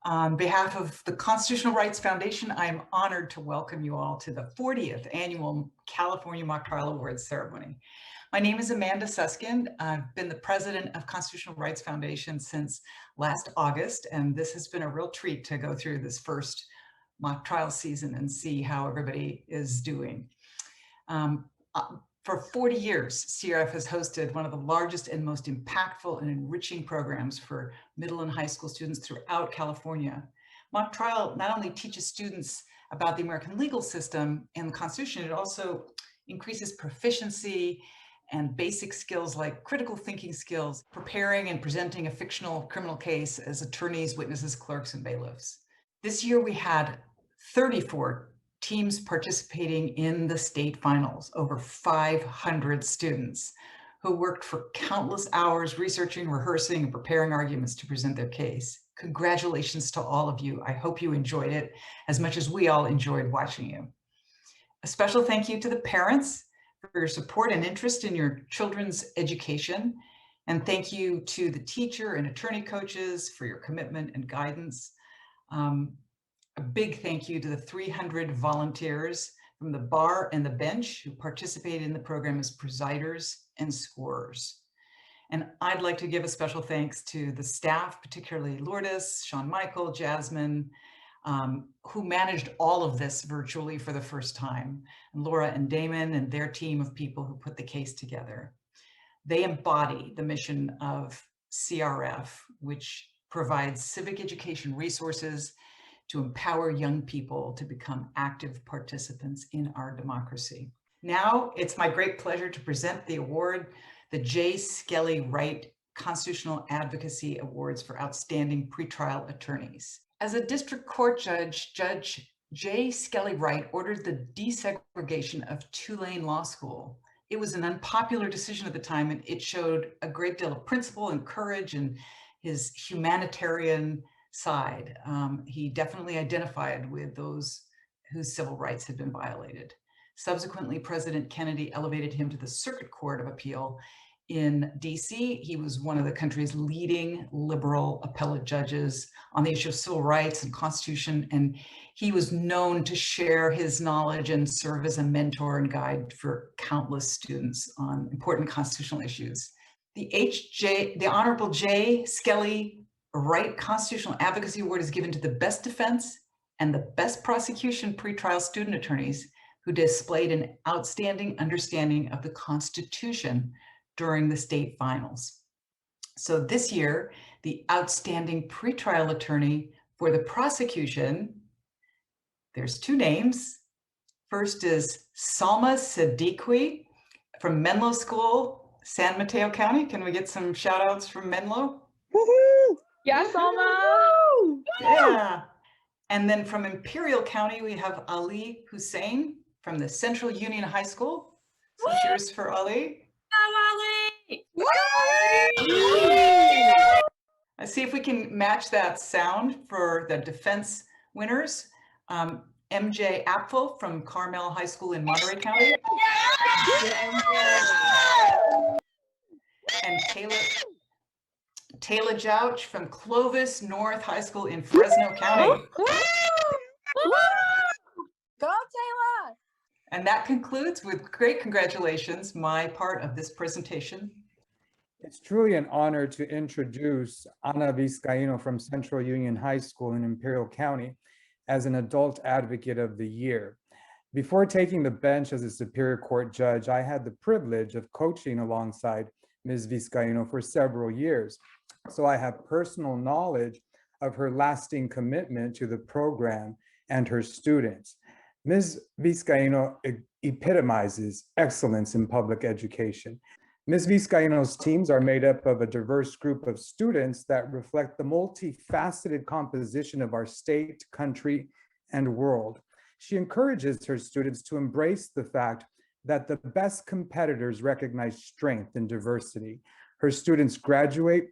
On behalf of the Constitutional Rights Foundation, I am honored to welcome you all to the 40th Annual California Mock Trial Awards ceremony. My name is Amanda Susskind. I've been the president of Constitutional Rights Foundation since last August, and this has been a real treat to go through this first mock trial season and see how everybody is doing. For 40 years, CRF has hosted one of the largest and most impactful and enriching programs for middle and high school students throughout California. Mock trial not only teaches students about the American legal system and the Constitution, it also increases proficiency and basic skills like critical thinking skills, preparing and presenting a fictional criminal case as attorneys, witnesses, clerks, and bailiffs. This year we had 34 teams participating in the state finals, over 500 students who worked for countless hours researching, rehearsing, and preparing arguments to present their case. Congratulations to all of you. I hope you enjoyed it as much as we all enjoyed watching you. A special thank you to the parents for your support and interest in your children's education. And thank you to the teacher and attorney coaches for your commitment and guidance. A big thank you to the 300 volunteers from the bar and the bench who participated in the program as presiders and scorers. And I'd like to give a special thanks to the staff, particularly Lourdes, Sean Michael, Jasmine, who managed all of this virtually for the first time, and Laura and Damon and their team of people who put the case together. They embody the mission of CRF, which provides civic education resources to empower young people to become active participants in our democracy. Now, it's my great pleasure to present the award, the J. Skelly Wright Constitutional Advocacy Awards for Outstanding Pretrial Attorneys. As a district court judge, Judge J. Skelly Wright ordered the desegregation of Tulane Law School. It was an unpopular decision at the time, and it showed a great deal of principle and courage and his humanitarian side. He definitely identified with those whose civil rights had been violated. Subsequently, President Kennedy elevated him to the Circuit Court of Appeal in DC. He was one of the country's leading liberal appellate judges on the issue of civil rights and Constitution, and he was known to share his knowledge and serve as a mentor and guide for countless students on important constitutional issues. The Honorable J. Skelly Wright Constitutional Advocacy Award is given to the best defense and the best prosecution pretrial student attorneys who displayed an outstanding understanding of the Constitution during the state finals. So this year, the outstanding pretrial attorney for the prosecution, there's two names. First is Salma Siddiqui from Menlo School, San Mateo County. Can we get some shout outs from Menlo? Woohoo! Yes, Salma! Yeah. And then from Imperial County, we have Ali Hussein from the Central Union High School. So cheers for Ali. Ali! Let's see if we can match that sound for the defense winners. MJ Apfel from Carmel High School in Monterey County. And Taylor Jouch from Clovis North High School in Fresno County. Go, Taylor! And that concludes, with great congratulations, my part of this presentation. It's truly an honor to introduce Ana Vizcaino from Central Union High School in Imperial County as an Adult Advocate of the Year. Before taking the bench as a Superior Court judge, I had the privilege of coaching alongside Ms. Vizcaino for several years. So I have personal knowledge of her lasting commitment to the program and her students. Ms. Vizcaino epitomizes excellence in public education. Ms. Vizcaino's teams are made up of a diverse group of students that reflect the multifaceted composition of our state, country, and world. She encourages her students to embrace the fact that the best competitors recognize strength in diversity. Her students graduate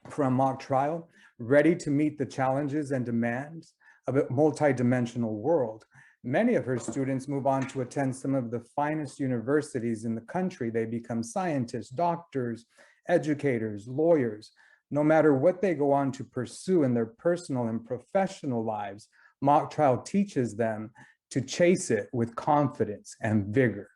from mock trial ready to meet the challenges and demands of a multidimensional world. Many of her students move on to attend some of the finest universities in the country. They become scientists, doctors, educators, lawyers. No matter what they go on to pursue in their personal and professional lives, mock trial teaches them to chase it with confidence and vigor.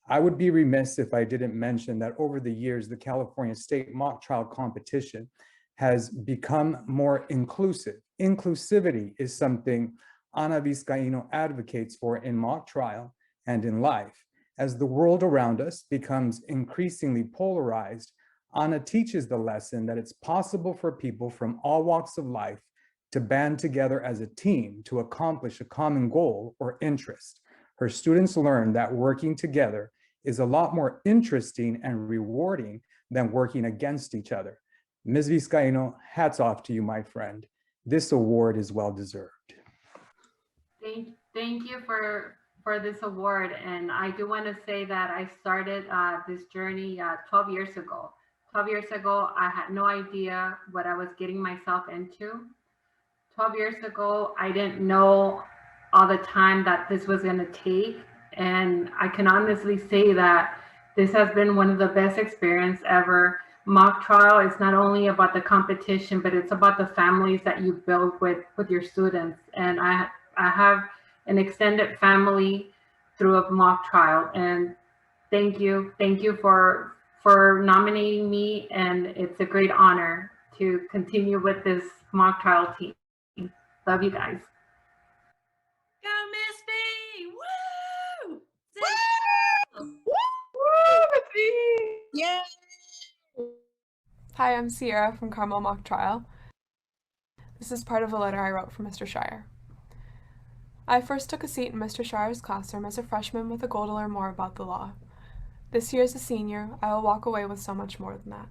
I would be remiss if I didn't mention that over the years, the California State Mock Trial Competition has become more inclusive. Inclusivity is something Ana Vizcaino advocates for in mock trial and in life. As the world around us becomes increasingly polarized, Ana teaches the lesson that it's possible for people from all walks of life to band together as a team to accomplish a common goal or interest. Her students learn that working together is a lot more interesting and rewarding than working against each other. Ms. Vizcaino, hats off to you, my friend. This award is well deserved. Thank you for this award. And I do want to say that I started this journey 12 years ago. 12 years ago, I had no idea what I was getting myself into. 12 years ago, I didn't know all the time that this was going to take. And I can honestly say that this has been one of the best experiences ever. Mock trial is not only about the competition, but it's about the families that you build with your students. And I have an extended family through a mock trial. And thank you for nominating me. And it's a great honor to continue with this mock trial team. Love you guys. Go Miss B! Woo! Yeah. Hi, I'm Sierra from Carmel Mock Trial. This is part of a letter I wrote for Mr. Shire. I first took a seat in Mr. Shire's classroom as a freshman with a goal to learn more about the law. This year as a senior, I will walk away with so much more than that.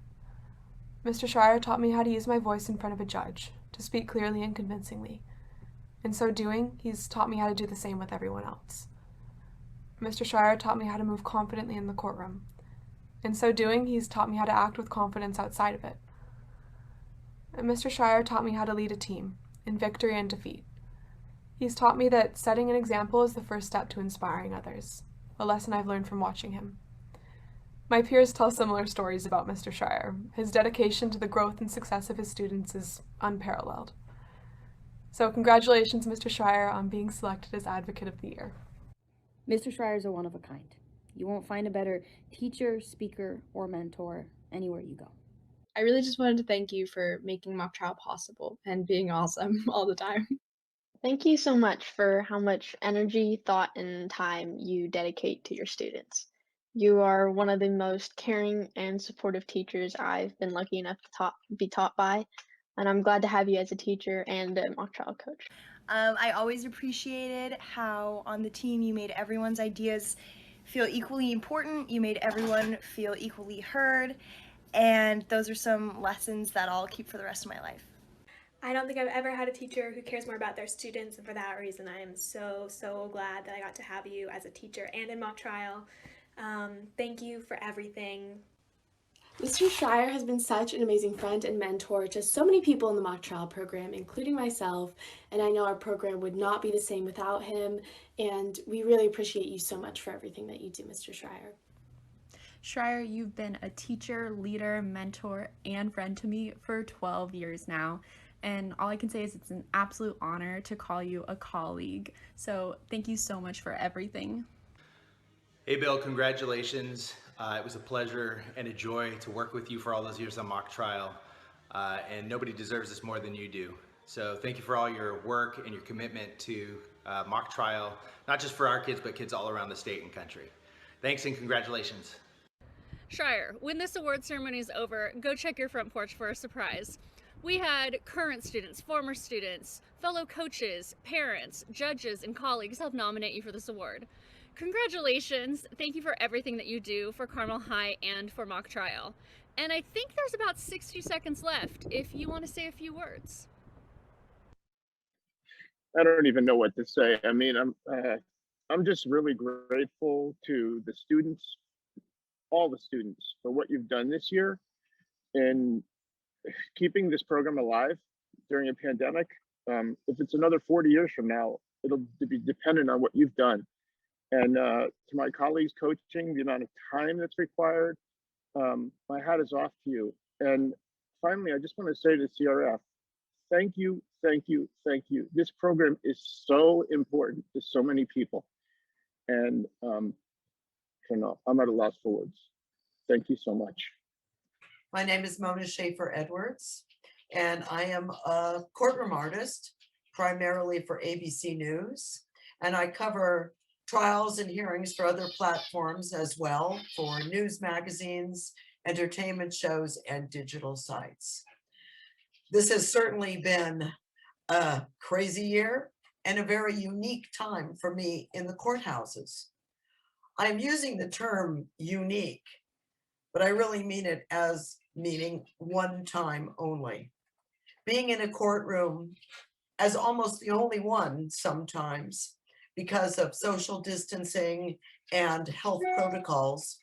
Mr. Shire taught me how to use my voice in front of a judge, to speak clearly and convincingly. In so doing, he's taught me how to do the same with everyone else. Mr. Shire taught me how to move confidently in the courtroom. In so doing, he's taught me how to act with confidence outside of it. And Mr. Shire taught me how to lead a team, in victory and defeat. He's taught me that setting an example is the first step to inspiring others, a lesson I've learned from watching him. My peers tell similar stories about Mr. Shire. His dedication to the growth and success of his students is unparalleled. So congratulations, Mr. Shire, on being selected as Advocate of the Year. Mr. Shires are one of a kind. You won't find a better teacher, speaker, or mentor anywhere you go. I really just wanted to thank you for making mock trial possible and being awesome all the time. Thank you so much for how much energy, thought, and time you dedicate to your students. You are one of the most caring and supportive teachers I've been lucky enough to be taught by, and I'm glad to have you as a teacher and a mock trial coach. I always appreciated how on the team you made everyone's ideas feel equally important, you made everyone feel equally heard, and those are some lessons that I'll keep for the rest of my life. I don't think I've ever had a teacher who cares more about their students, and for that reason I am so glad that I got to have you as a teacher and in mock trial. Thank you for everything. Mr. Shire has been such an amazing friend and mentor to so many people in the mock trial program, including myself, and I know our program would not be the same without him, and we really appreciate you so much for everything that you do, Mr. Shire. Shire, you've been a teacher, leader, mentor, and friend to me for 12 years now, and all I can say is it's an absolute honor to call you a colleague, so thank you so much for everything. Hey Bill, congratulations. It was a pleasure and a joy to work with you for all those years on mock trial, and nobody deserves this more than you do. So thank you for all your work and your commitment to mock trial, not just for our kids, but kids all around the state and country. Thanks and congratulations. Shire, when this award ceremony is over, go check your front porch for a surprise. We had current students, former students, fellow coaches, parents, judges, and colleagues help nominate you for this award. Congratulations. Thank you for everything that you do for Carmel High and for mock trial. And I think there's about 60 seconds left if you want to say a few words. I don't even know what to say. I mean, I'm just really grateful to the students, all the students, for what you've done this year in keeping this program alive during a pandemic. If it's another 40 years from now, it'll be dependent on what you've done. And to my colleagues coaching, the amount of time that's required, my hat is off to you. And finally, I just want to say to CRF, thank you, thank you, thank you. This program is so important to so many people. And I don't know, I'm at a loss for words. Thank you so much. My name is Mona Schaefer Edwards, and I am a courtroom artist, primarily for ABC News. And I cover trials and hearings for other platforms as well, for news magazines, entertainment shows, and digital sites. This has certainly been a crazy year and a very unique time for me in the courthouses. I'm using the term unique, but I really mean it as meaning one time only. Being in a courtroom as almost the only one sometimes because of social distancing and health protocols,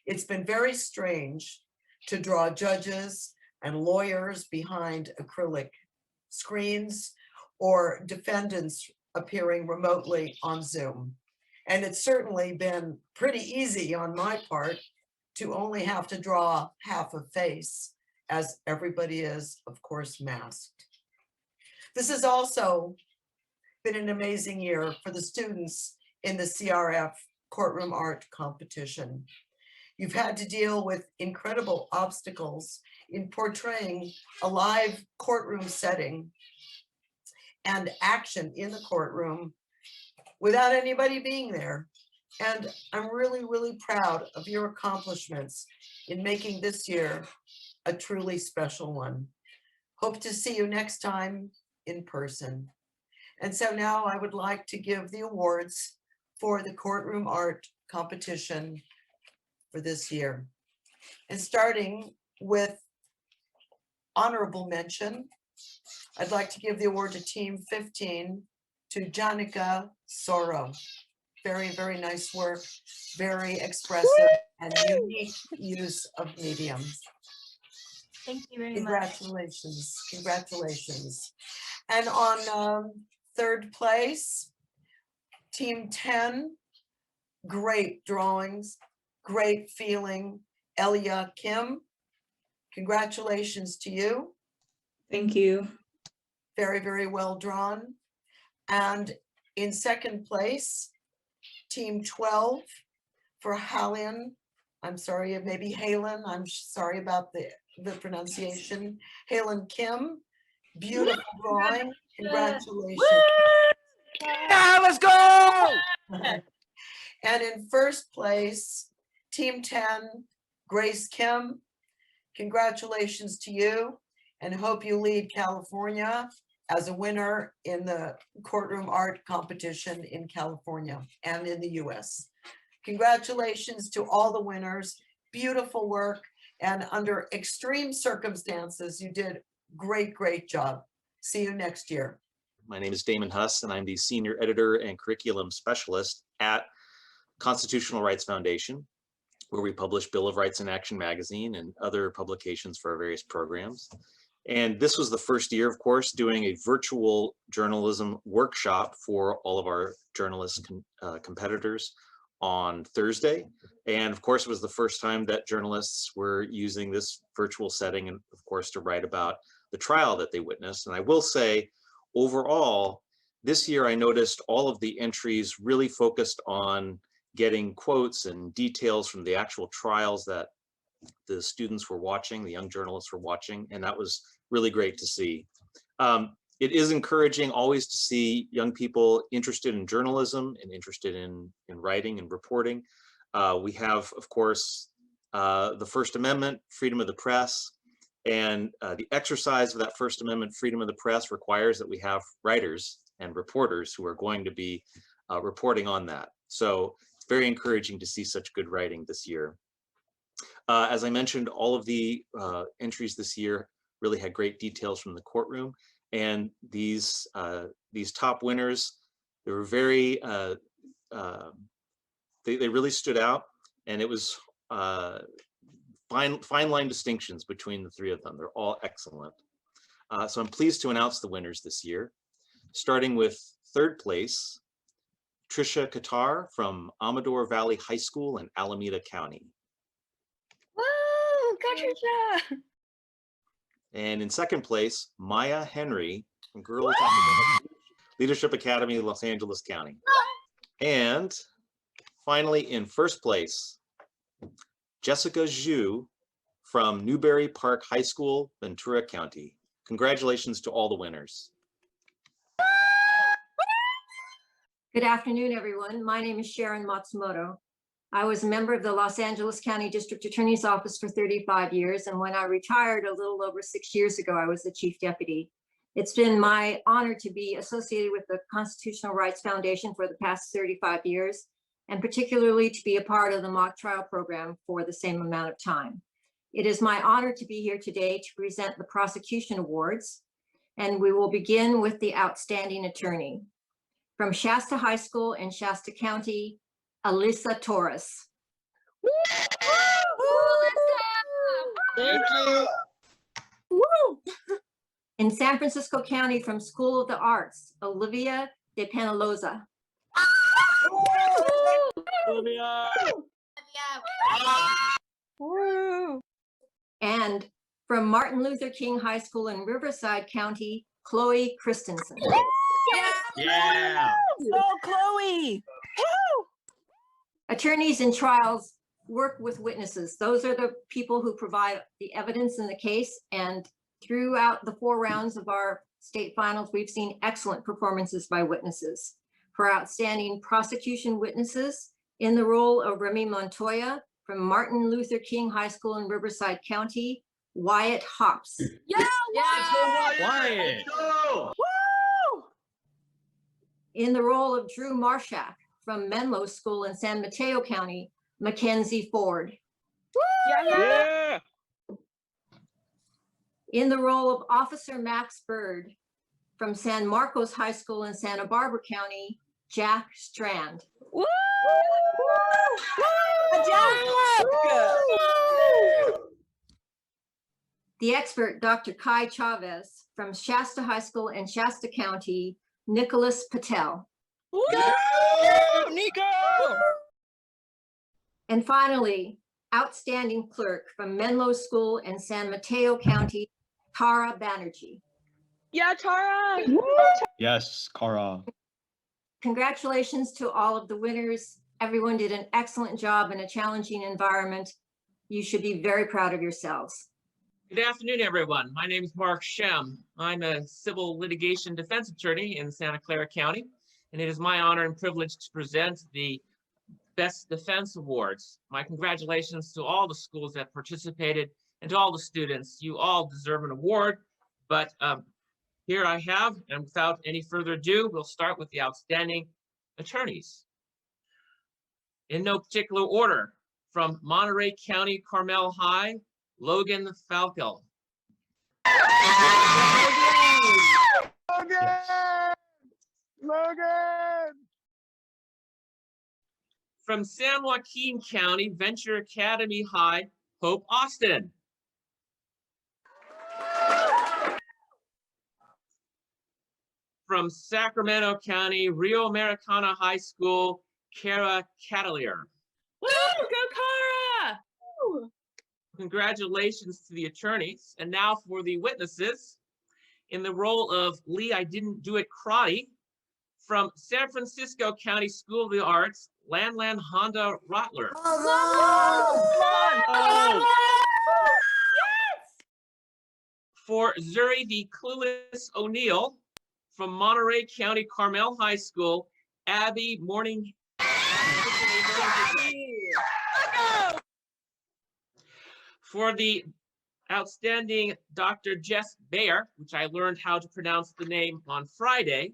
it's been very strange to draw judges and lawyers behind acrylic screens or defendants appearing remotely on Zoom. And it's certainly been pretty easy on my part to only have to draw half a face, as everybody is, of course, masked. This has also been an amazing year for the students in the CRF Courtroom Art Competition. You've had to deal with incredible obstacles in portraying a live courtroom setting and action in the courtroom without anybody being there. And I'm really, really proud of your accomplishments in making this year a truly special one. Hope to see you next time in person. And so now I would like to give the awards for the Courtroom Art Competition for this year. And starting with honorable mention, I'd like to give the award to Team 15 to Janica Soro. Very, very nice work, very expressive and unique use of mediums. Thank you very Congratulations, congratulations. And on third place, Team 10, great drawings, great feeling, Elia Kim. Congratulations to you. Thank you. Very, very well drawn. And in second place, Team 12 for Halian. I'm sorry, maybe Halen. I'm sorry about the pronunciation. Halen Kim, beautiful drawing. Congratulations. Yeah, let's go! And in first place, Team 10, Grace Kim. Congratulations to you, and hope you lead California as a winner in the courtroom art competition in California and in the US. Congratulations to all the winners. Beautiful work, and under extreme circumstances, you did great, great job. See you next year. My name is Damon Huss, and I'm the Senior Editor and Curriculum Specialist at Constitutional Rights Foundation, where we publish Bill of Rights in Action magazine and other publications for our various programs. And this was the first year, of course, doing a virtual journalism workshop for all of our journalist competitors on Thursday. And of course, it was the first time that journalists were using this virtual setting, and of course, to write about the trial that they witnessed. And I will say, overall, this year I noticed all of the entries really focused on getting quotes and details from the actual trials that the students were watching, the young journalists were watching, and that was really great to see. It is encouraging always to see young people interested in journalism and interested in writing and reporting. We have, of course, the First Amendment, freedom of the press, and the exercise of that First Amendment freedom of the press requires that we have writers and reporters who are going to be reporting on that. So it's very encouraging to see such good writing this year. As I mentioned, all of the entries this year really had great details from the courtroom, and these top winners, they were very, they really stood out, and it was fine line distinctions between the three of them. They're all excellent. So I'm pleased to announce the winners this year, starting with third place, Trisha Qatar from Amador Valley High School in Alameda County. Woo! Go Trisha! And in second place, Maya Henry from Girls Leadership Academy, Los Angeles County. And finally, in first place, Jessica Zhu from Newberry Park High School, Ventura County. Congratulations to all the winners. Good afternoon, everyone. My name is Sharon Matsumoto. I was a member of the Los Angeles County District Attorney's Office for 35 years, and when I retired a little over 6 years ago, I was the Chief Deputy. It's been my honor to be associated with the Constitutional Rights Foundation for the past 35 years, and particularly to be a part of the mock trial program for the same amount of time. It is my honor to be here today to present the prosecution awards, and we will begin with the outstanding attorney. From Shasta High School in Shasta County, Alyssa Torres. Thank you. Woo! In San Francisco County from School of the Arts, Olivia de Penaloza. Olivia. Woo! And from Martin Luther King High School in Riverside County, Chloe Christensen. Yeah. Oh, Chloe. Woo! Attorneys in trials work with witnesses. Those are the people who provide the evidence in the case. And throughout the 4 rounds of our state finals, we've seen excellent performances by witnesses. For outstanding prosecution witnesses, in the role of Remy Montoya from Martin Luther King High School in Riverside County, Wyatt Hops. Yeah, Wyatt. Woo! In the role of Drew Marshak from Menlo School in San Mateo County, Mackenzie Ford. Yeah. In the role of Officer Max Bird from San Marcos High School in Santa Barbara County, Jack Strand. Woo! The expert, Dr. Kai Chavez from Shasta High School in Shasta County, Nicholas Patel. Nico! And finally, outstanding clerk from Menlo School in San Mateo County, Tara Banerjee. Yeah, Tara. Yes, Cara. Congratulations to all of the winners. Everyone did an excellent job in a challenging environment. You should be very proud of yourselves. Good afternoon, everyone. My name is Mark Shem. I'm a civil litigation defense attorney in Santa Clara County, and it is my honor and privilege to present the Best Defense Awards. My congratulations to all the schools that participated and to all the students. You all deserve an award, but here I have, and without any further ado, we'll start with the outstanding attorneys. In no particular order, from Monterey County Carmel High, Logan Falco. Logan! From San Joaquin County, Venture Academy High, Hope Austin. From Sacramento County, Rio Americana High School, Kara Catalier. Woo! Go Cara! Woo! Congratulations to the attorneys. And now for the witnesses. In the role of Lee I Didn't Do It Karate, from San Francisco County School of the Arts, Lanlan Honda Rotler. For Zuri D. Clueless O'Neill, from Monterey County Carmel High School, Abby Morning. For the outstanding Dr. Jess Bayer, which I learned how to pronounce the name on Friday,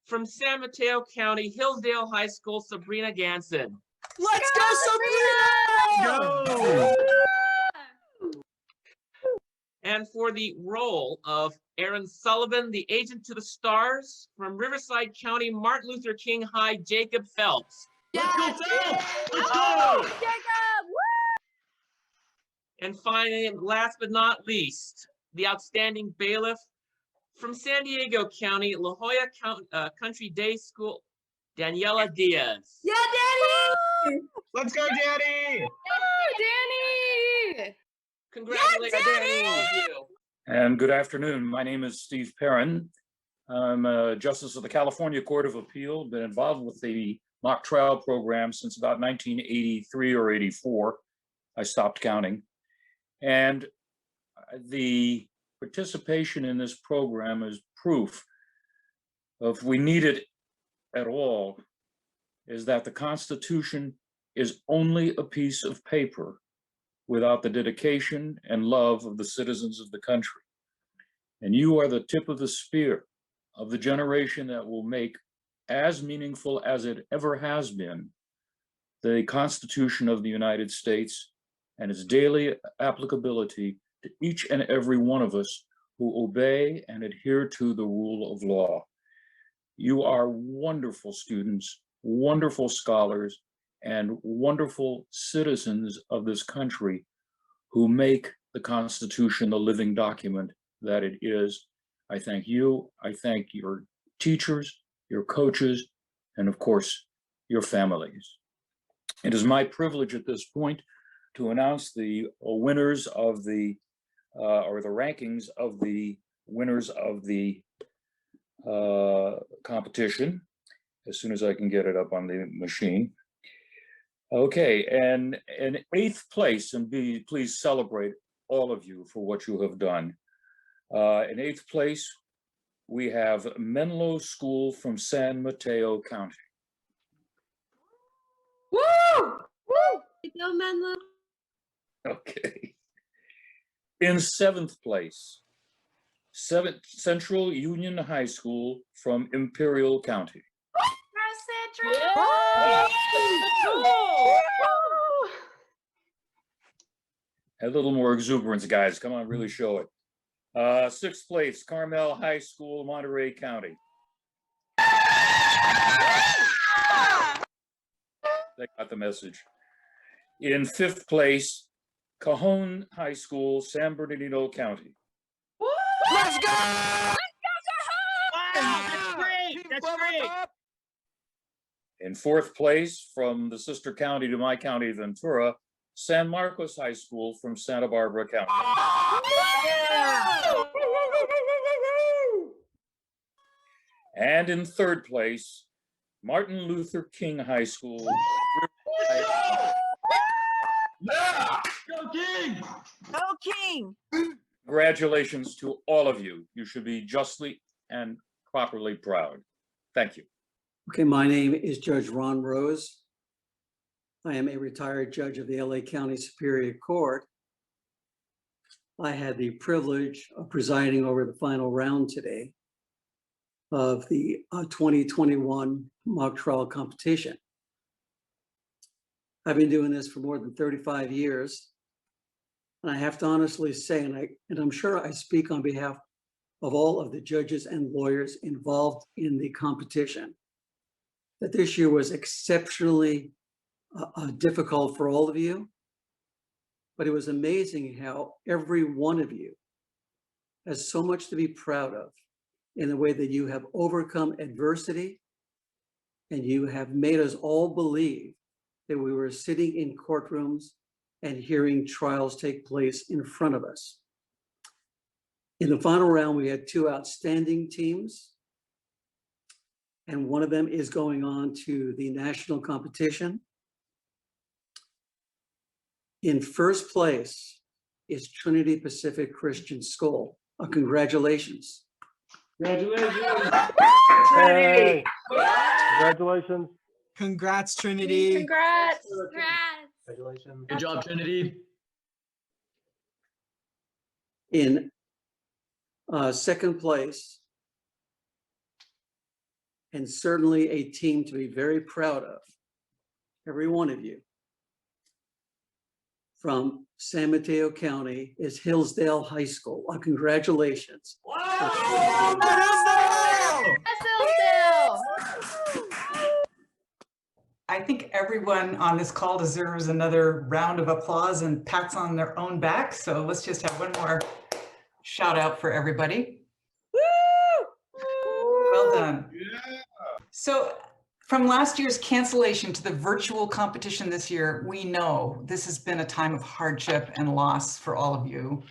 from San Mateo County, Hillsdale High School, Sabrina Ganson. Let's go, Sabrina! Go! And for the role of Aaron Sullivan, the agent to the stars, from Riverside County, Martin Luther King High, Jacob Phelps. Let's go, Phelps! Let's go! Jacob! Woo! And finally, and last but not least, the outstanding bailiff from San Diego County, La Jolla Country Day School, Daniela Diaz. Yeah, Danny! Let's go, Danny! Oh, Danny! Congratulations, Yeah, Danny! to all of you. And good afternoon. My name is Steve Perrin. I'm a justice of the California Court of Appeal, been involved with the mock trial program since about 1983 or 84. I stopped counting. And the participation in this program is proof of, we need it at all, is that the Constitution is only a piece of paper without the dedication and love of the citizens of the country. And you are the tip of the spear of the generation that will make as meaningful as it ever has been the Constitution of the United States and its daily applicability to each and every one of us who obey and adhere to the rule of law. You are wonderful students, wonderful scholars, and wonderful citizens of this country who make the Constitution the living document that it is. I thank you. I thank your teachers, your coaches, and of course, your families. It is my privilege at this point to announce the winners of the, or the rankings of the winners of the competition, as soon as I can get it up on the machine. Okay, and in 8th place, and please celebrate all of you for what you have done. In 8th place, we have Menlo School from San Mateo County. Woo! Woo! Go Menlo. Okay. In 7th place, Central Union High School from Imperial County. A little more exuberance, guys. Come on, really show it. 6th place, Carmel High School, Monterey County. They got the message. In 5th place, Cajon High School, San Bernardino County. Let's go! Wow, that's great. That's great. In 4th place, from the sister county to my county, Ventura, San Marcos High School from Santa Barbara County. And in 3rd place, Martin Luther King High School. Yeah! Go King! Go King! Congratulations to all of you. You should be justly and properly proud. Thank you. Okay, my name is Judge Ron Rose. I am a retired judge of the LA County Superior Court. I had the privilege of presiding over the final round today of the 2021 mock trial competition. I've been doing this for more than 35 years. And I have to honestly say, and I'm sure I speak on behalf of all of the judges and lawyers involved in the competition, that this year was exceptionally difficult for all of you. But it was amazing how every one of you has so much to be proud of in the way that you have overcome adversity, and you have made us all believe that we were sitting in courtrooms and hearing trials take place in front of us. In the final round, we had 2 outstanding teams, and one of them is going on to the national competition. In 1st place is Trinity Pacific Christian School. Congratulations. Congratulations. Hey. Congratulations. Congrats, Trinity. Congrats. Congratulations. Good job, Trinity. In 2nd place, and certainly a team to be very proud of, every one of you, from San Mateo County, is Hillsdale High School. Congratulations. Wow. I think everyone on this call deserves another round of applause and pats on their own back. So let's just have one more shout out for everybody. Well done. So from last year's cancellation to the virtual competition this year, we know this has been a time of hardship and loss for all of you.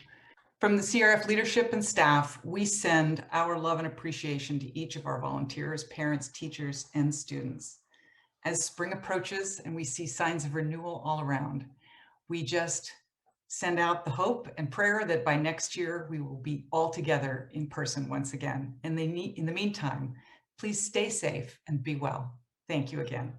From the CRF leadership and staff, we send our love and appreciation to each of our volunteers, parents, teachers, and students. As spring approaches and we see signs of renewal all around, we just send out the hope and prayer that by next year we will be all together in person once again. And in the meantime, please stay safe and be well. Thank you again.